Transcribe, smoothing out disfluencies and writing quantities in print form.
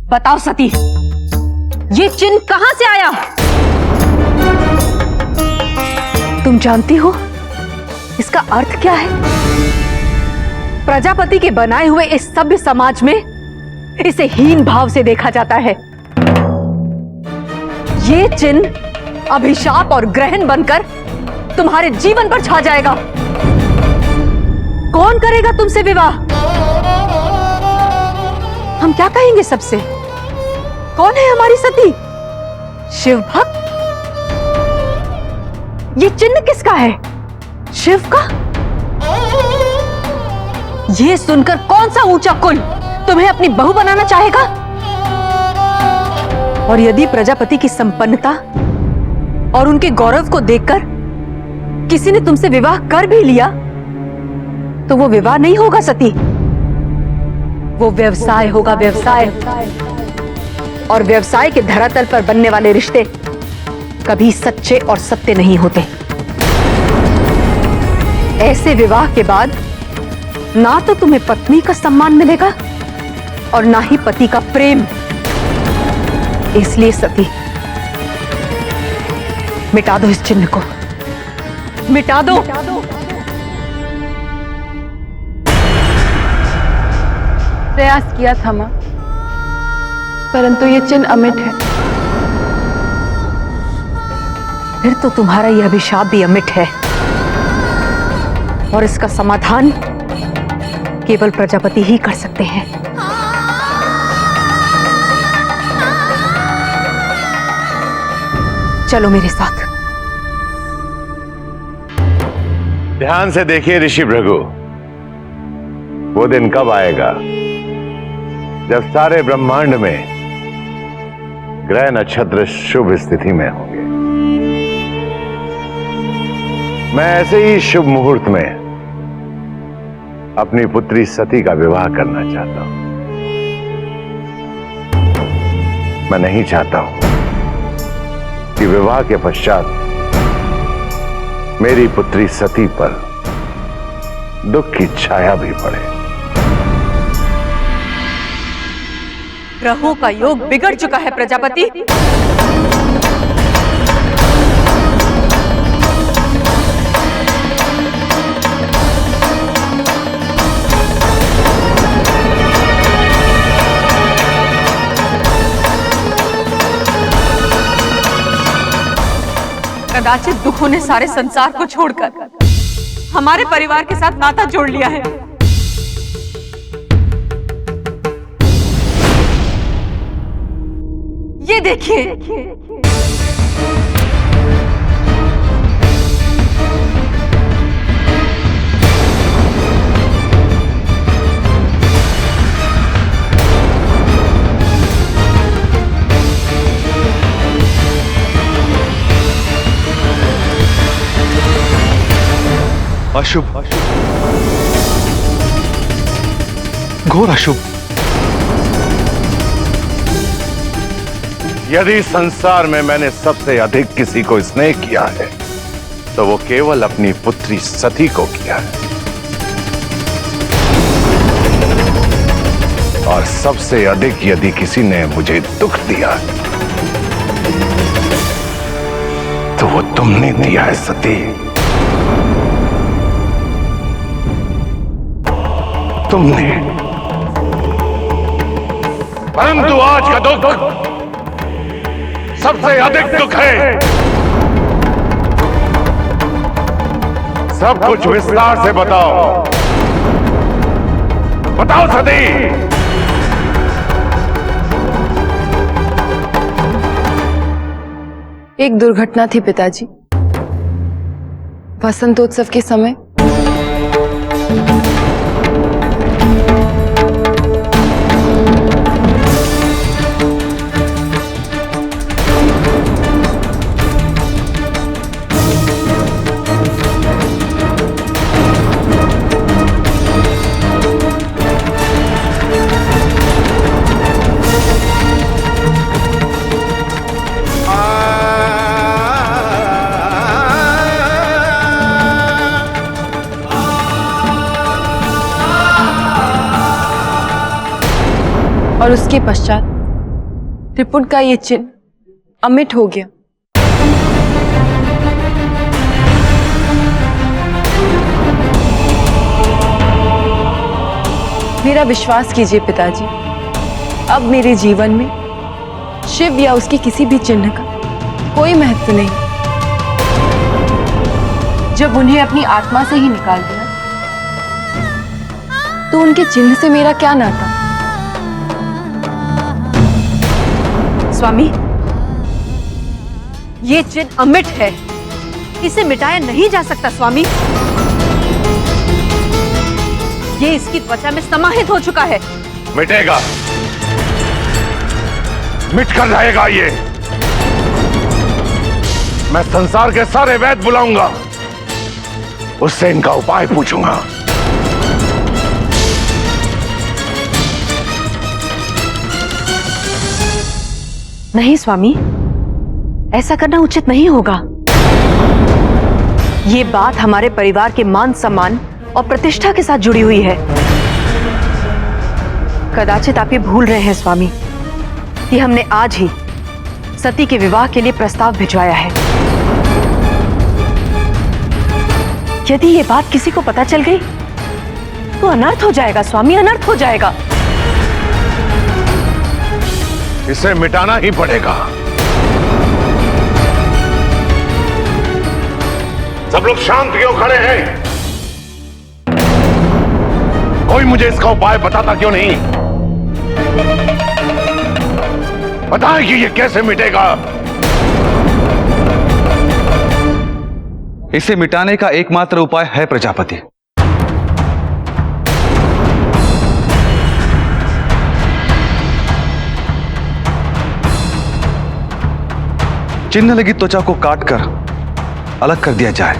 बताओ सती, ये चिन्ह कहां से आया? तुम जानती हो इसका अर्थ क्या है? प्रजापति के बनाए हुए इस सभ्य समाज में इसे हीन भाव से देखा जाता है। ये चिन्ह अभिशाप और ग्रहण बनकर तुम्हारे जीवन पर छा जाएगा। कौन करेगा तुमसे विवाह? हम क्या कहेंगे सबसे? कौन है हमारी सती? शिव भक्त? ये चिन्ह किसका है? शिव का? ये सुनकर कौन सा ऊंचा कुल तुम्हें अपनी बहू बनाना चाहेगा? और यदि प्रजापति की संपन्नता और उनके गौरव को देखकर किसी ने तुमसे विवाह कर भी लिया तो वो विवाह नहीं होगा सती, वो व्यवसाय होगा, व्यवसाय। और व्यवसाय के धरातल पर बनने वाले रिश्ते कभी सच्चे और सत्य नहीं होते। ऐसे विवाह के बाद ना तो तुम्हें पत्नी का सम्मान मिलेगा और ना ही पति का प्रेम। इसलिए सती, मिटा दो इस चिन्ह को, मिटा दो। प्रयास किया था मां, परंतु ये चिन्ह अमिट है। फिर तो तुम्हारा यह अभिशाप भी अमिट है और इसका समाधान केवल प्रजापति ही कर सकते हैं। चलो मेरे साथ। ध्यान से देखिए ऋषि भृगु, वो दिन कब आएगा जब सारे ब्रह्मांड में ग्रह नक्षत्र शुभ स्थिति में होंगे। मैं ऐसे ही शुभ मुहूर्त में अपनी पुत्री सती का विवाह करना चाहता हूं। मैं नहीं चाहता हूं कि विवाह के पश्चात मेरी पुत्री सती पर दुख की छाया भी पड़े। ग्रहों का योग बिगड़ चुका है प्रजापति। कदाचित दुखों ने सारे संसार को छोड़कर हमारे परिवार के साथ नाता जोड़ लिया है। ये देखिए, अशुभ, घोर अशुभ। यदि संसार में मैंने सबसे अधिक किसी को स्नेह किया है तो वो केवल अपनी पुत्री सती को किया है। और सबसे अधिक यदि किसी ने मुझे दुख दिया तो वो तुमने दिया है सती, तुमने। परंतु आज का दुख सबसे अधिक दुख है। सब कुछ विस्तार से बताओ, बताओ सती। एक दुर्घटना थी पिताजी। वसंतोत्सव के समय और उसके पश्चात त्रिपुट का ये चिन्ह अमिट हो गया। मेरा विश्वास कीजिए पिताजी, अब मेरे जीवन में शिव या उसके किसी भी चिन्ह का कोई महत्व नहीं। जब उन्हें अपनी आत्मा से ही निकाल दिया तो उनके चिन्ह से मेरा क्या नाता? स्वामी, ये चिन्ह अमिट है, इसे मिटाया नहीं जा सकता स्वामी। ये इसकी त्वचा में समाहित हो चुका है। मिटेगा, मिट कर रहेगा ये। मैं संसार के सारे वैद्य बुलाऊंगा, उससे इनका उपाय पूछूंगा। नहीं स्वामी, ऐसा करना उचित नहीं होगा। ये बात हमारे परिवार के मान सम्मान और प्रतिष्ठा के साथ जुड़ी हुई है। कदाचित आप ये भूल रहे हैं स्वामी कि हमने आज ही सती के विवाह के लिए प्रस्ताव भिजवाया है। यदि ये बात किसी को पता चल गई तो अनर्थ हो जाएगा स्वामी, अनर्थ हो जाएगा। इसे मिटाना ही पड़ेगा। सब लोग शांत क्यों खड़े हैं? कोई मुझे इसका उपाय बताता क्यों नहीं? बताएं कि ये कैसे मिटेगा। इसे मिटाने का एकमात्र उपाय है प्रजापति। चिन्ह लगी त्वचा को काटकर अलग कर दिया जाए।